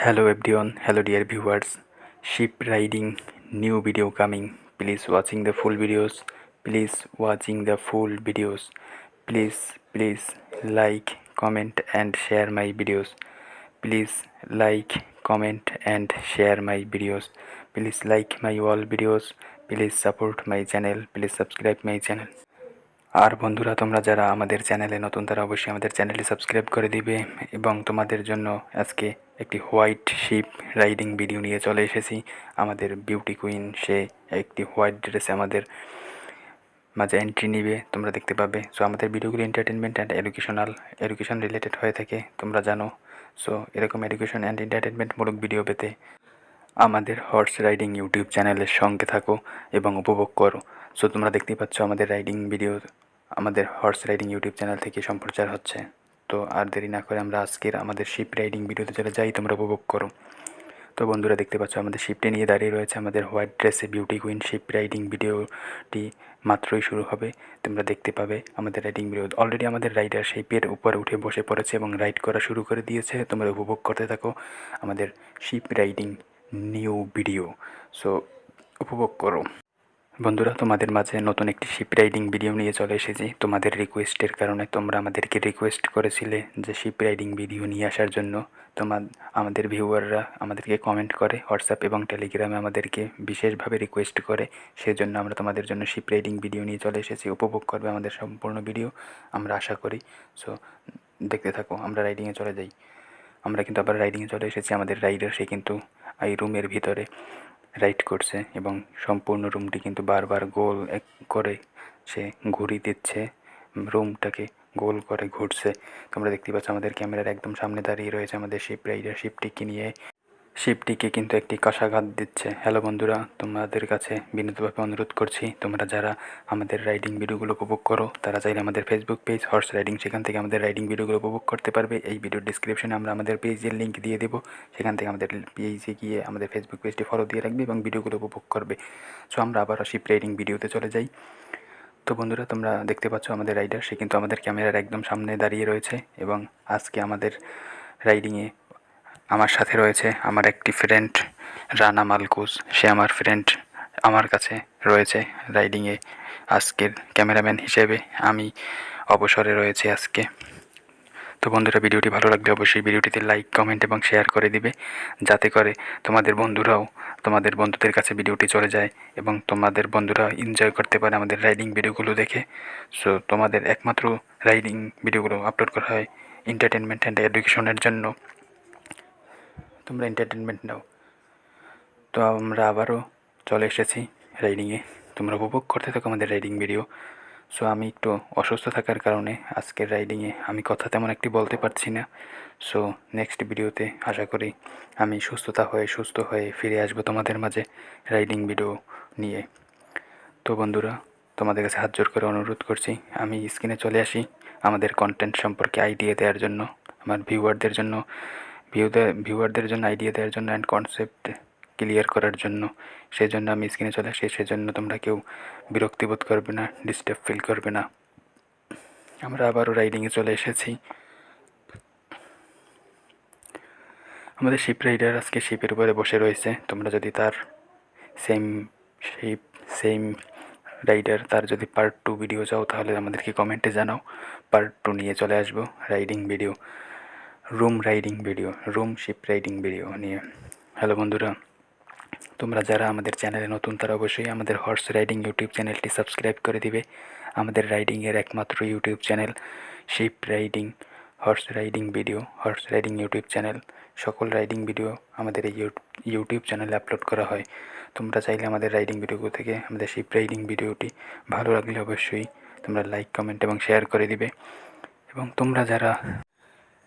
Hello everyone, hello dear viewers. Ship riding new video coming. Please watching the full videos. Please watching the full videos. Please like, comment and share my videos. Please like, comment and share my videos. Please like my all videos. Please support my channel. Please subscribe my channel. আর বন্ধুরা, তোমরা যারা আমাদের চ্যানেলে নতুন তারা অবশ্যই আমাদের চ্যানেলটি সাবস্ক্রাইব করে দিবে। এবং তোমাদের জন্য আজকে একটি হোয়াইট শিপ রাইডিং ভিডিও নিয়ে চলে এসেছি। আমাদের বিউটি কুইন সে একটি হোয়াইট ড্রেসে আমাদের মাঝে এন্ট্রি নিবে, তোমরা দেখতে পাবে। সো আমাদের ভিডিওগুলো এন্টারটেনমেন্ট অ্যান্ড এডুকেশন রিলেটেড হয়ে থাকে, তোমরা জানো। সো এরকম এডুকেশন অ্যান্ড এন্টারটেনমেন্টমূলক ভিডিও পেতে আমাদের হর্স রাইডিং ইউটিউব চ্যানেলের সঙ্গে থাকো এবং উপভোগ করো। সো তোমরা দেখতেই পাচ্ছ আমাদের রাইডিং ভিডিও আমাদের হর্স রাইডিং ইউটিউব চ্যানেল থেকে সম্প্রচার হচ্ছে। তো আর দেরি না করে আমরা আজকের আমাদের শিপ রাইডিং ভিডিওতে চলে যাই, তোমরা উপভোগ করো। তো বন্ধুরা, দেখতে পাচ্ছ আমাদের শিপটি নিয়ে দাঁড়িয়ে রয়েছে আমাদের হোয়াইট ড্রেসে বিউটি কুইন। শিপ রাইডিং ভিডিওটি মাত্রই শুরু হবে, তোমরা দেখতে পাবে আমাদের রাইডিং ভিডিও। অলরেডি আমাদের রাইডার শিপের উপরে উঠে বসে পড়েছে এবং রাইড করা শুরু করে দিয়েছে। তোমরা উপভোগ করতে থাকো আমাদের ship riding new video. So উপভোগ করো। বন্ধুরা, তোমাদের মাঝে নতুন একটি শিপ রাইডিং ভিডিও নিয়ে চলে এসেছি। তোমাদের রিকোয়েস্টের কারণে তোমরা আমাদেরকে রিকোয়েস্ট করেছিলে যে শিপ রাইডিং ভিডিও নিয়ে আসার জন্য। আমাদের ভিউয়াররা আমাদেরকে কমেন্ট করে হোয়াটসঅ্যাপ এবং টেলিগ্রামে আমাদেরকে বিশেষভাবে রিকোয়েস্ট করে, সেজন্য আমরা তোমাদের জন্য শিপ রাইডিং ভিডিও নিয়ে চলে এসেছি। উপভোগ করবে আমাদের সম্পূর্ণ ভিডিও, আমরা আশা করি। সো দেখতে থাকো, আমরা রাইডিংয়ে চলে যাই। আমরা কিন্তু আবার রাইডিংয়ে চলে এসেছি। আমাদের রাইডার সে কিন্তু এই রুমের ভিতরে রাইড করছে এবং সম্পূর্ণ রুমটি কিন্তু বারবার গোল করে সে ঘুরি দিচ্ছে, রুমটাকে গোল করে ঘুরছে। তোমরা দেখতে পাচ্ছ আমাদের ক্যামেরার একদম সামনে দাঁড়িয়ে রয়েছে আমাদের শিপ রাইডার। শিপটিকে কিন্তু একটি কষাঘাত দিচ্ছে। হ্যালো বন্ধুরা, তোমাদের কাছে বিনীতভাবে অনুরোধ করছি, তোমরা যারা আমাদের রাইডিং ভিডিওগুলো উপভোগ করো তারা চাইলে আমাদের ফেসবুক পেজ হর্স রাইডিং, সেখান থেকে আমাদের রাইডিং ভিডিওগুলো উপভোগ করতে পারবে। এই ভিডিওর ডিসক্রিপশনে আমরা আমাদের পেজের লিঙ্ক দিয়ে দেবো, সেখান থেকে আমাদের পেজে গিয়ে আমাদের ফেসবুক পেজটি ফলো দিয়ে রাখবে এবং ভিডিওগুলো উপভোগ করবে। সো আমরা আবারও শিপ রাইডিং ভিডিওতে চলে যাই। তো বন্ধুরা, তোমরা দেখতে পাচ্ছ আমাদের রাইডার সে কিন্তু আমাদের ক্যামেরার একদম সামনে দাঁড়িয়ে রয়েছে এবং আজকে আমাদের রাইডিংয়ে আমার সাথে রয়েছে আমার একটি ফ্রেন্ড রানা মালকুস। সে আমার ফ্রেন্ড, আমার কাছে রয়েছে রাইডিংয়ে আজকের ক্যামেরাম্যান হিসেবে। আমি অবসরে রয়েছে আজকে। তো বন্ধুরা, ভিডিওটি ভালো লাগলে অবশ্যই ভিডিওটিতে লাইক, কমেন্ট এবং শেয়ার করে দিবে, যাতে করে তোমাদের বন্ধুরাও তোমাদের বন্ধুদের কাছে ভিডিওটি চলে যায় এবং তোমাদের বন্ধুরা এনজয় করতে পারে আমাদের রাইডিং ভিডিওগুলো দেখে। সো তোমাদের একমাত্র রাইডিং ভিডিওগুলো আপলোড করা হয় এন্টারটেনমেন্ট অ্যান্ড এডুকেশনের জন্য, তোমরা এন্টারটেনমেন্ট নাও। তো আমরা আবারও চলে এসেছি রাইডিংয়ে, তোমরা উপভোগ করতে থাকো আমাদের রাইডিং ভিডিও। সো আমি একটু অসুস্থ থাকার কারণে আজকের রাইডিংয়ে আমি কথা তেমন একটি বলতে পারছি না। সো নেক্সট ভিডিওতে আশা করি আমি সুস্থ হয়ে ফিরে আসবো তোমাদের মাঝে রাইডিং ভিডিও নিয়ে। তো বন্ধুরা, তোমাদের কাছে হাত জোর করে অনুরোধ করছি, আমি স্ক্রিনে চলে আসি আমাদের কন্টেন্ট সম্পর্কে আইডিয়া দেওয়ার জন্য, আমার ভিউয়ারদের জন্য আইডিয়া দেওয়ার জন্য অ্যান্ড কনসেপ্ট ক্লিয়ার করার জন্য। সেজন্য আমি স্ক্রিনে চলে আসি। সেজন্য তোমরা কেউ বিরক্তিবোধ করবে না, ডিস্টার্ব ফিল করবে না। আমরা আবারও রাইডিংয়ে চলে এসেছি। আমাদের শিপ রাইডার আজকে শিপের উপরে বসে রয়েছে। তোমরা যদি তার সেম রাইডার তার যদি পার্ট 2 ভিডিও চাও তাহলে আমাদেরকে কমেন্টে জানাও, পার্ট 2 নিয়ে চলে আসবো riding video, room ship riding video নিয়ে। হ্যালো বন্ধুরা, তোমরা যারা আমাদের চ্যানেলে নতুন তারা অবশ্যই আমাদের হর্স রাইডিং ইউটিউব চ্যানেলটি সাবস্ক্রাইব করে দিবে। আমাদের রাইডিংয়ের একমাত্র YouTube channel ship riding, horse riding YouTube channel. সকল রাইডিং ভিডিও আমাদের এই ইউটিউব চ্যানেলে আপলোড করা হয়। তোমরা চাইলে আমাদের রাইডিং ভিডিওগুলো থেকে আমাদের শিপ রাইডিং ভিডিওটি ভালো লাগলে অবশ্যই তোমরা লাইক, কমেন্ট এবং শেয়ার করে দিবে। এবং তোমরা যারা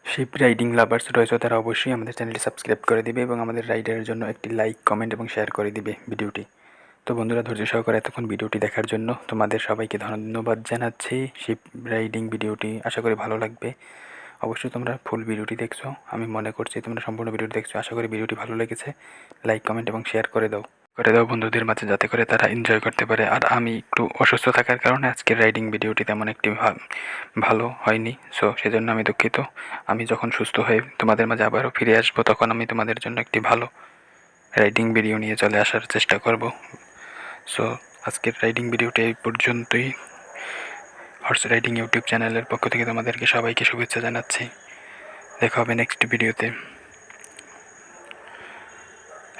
শিপ রাইডিং লাভার্স রয়েছে তারা অবশ্যই আমাদের চ্যানেলটি সাবস্ক্রাইব করে দিবে এবং আমাদের রাইডারের জন্য একটি লাইক, কমেন্ট এবং শেয়ার করে দিবে ভিডিওটি। তো বন্ধুরা, ধৈর্য সহকারে এতক্ষণ ভিডিওটি দেখার জন্য তোমাদের সবাইকে ধন্যবাদ জানাচ্ছি। শিপ রাইডিং ভিডিওটি আশা করি ভালো লাগবে। অবশ্যই তোমরা ফুল ভিডিওটি দেখছো, আমি মনে করছি তোমরা সম্পূর্ণ ভিডিওটি দেখছো। আশা করি ভিডিওটি ভালো লেগেছে। লাইক, কমেন্ট এবং শেয়ার করে দাও। করে দাও বন্ধুদের মাঝে, যাতে করে তারা এনজয় করতে পারে। আর আমি একটু অসুস্থ থাকার কারণে আজকের রাইডিং ভিডিওটি তেমন একটি ভালো হয়নি, সো সেজন্য আমি দুঃখিত। আমি যখন সুস্থ হয়ে তোমাদের মাঝে আবারও ফিরে আসবো, তখন আমি তোমাদের জন্য একটি ভালো রাইডিং ভিডিও নিয়ে চলে আসার চেষ্টা করব। সো আজকের রাইডিং ভিডিওটি এই পর্যন্তই। হর্স রাইডিং ইউটিউব চ্যানেলের পক্ষ থেকে তোমাদেরকে সবাইকে শুভেচ্ছা জানাচ্ছি। দেখা হবে নেক্সট ভিডিওতে।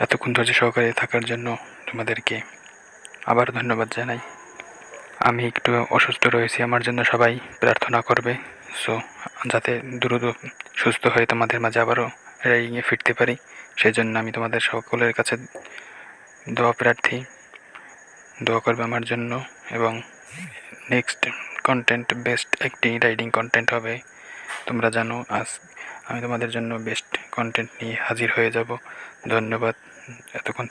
এতক্ষণ ধৈর্য সহকারে থাকার জন্য তোমাদেরকে আবার ধন্যবাদ জানাই। আমি একটু অসুস্থ রয়েছি, আমার জন্য সবাই প্রার্থনা করবে, সো যাতে দ্রুত সুস্থ হয়ে তোমাদের মাঝে আবারও রাইডিংয়ে ফিরতে পারি, সেজন্য আমি তোমাদের সকলের কাছে প্রার্থী। দোয়া করবে আমার জন্য, এবং নেক্সট কন্টেন্ট বেস্ট একটি রাইডিং কন্টেন্ট হবে। তোমরা জানো আজ আমি তোমাদের জন্য বেস্ট কন্টেন্ট নিয়ে হাজির হয়ে যাব। ধন্যবাদ এতক্ষণ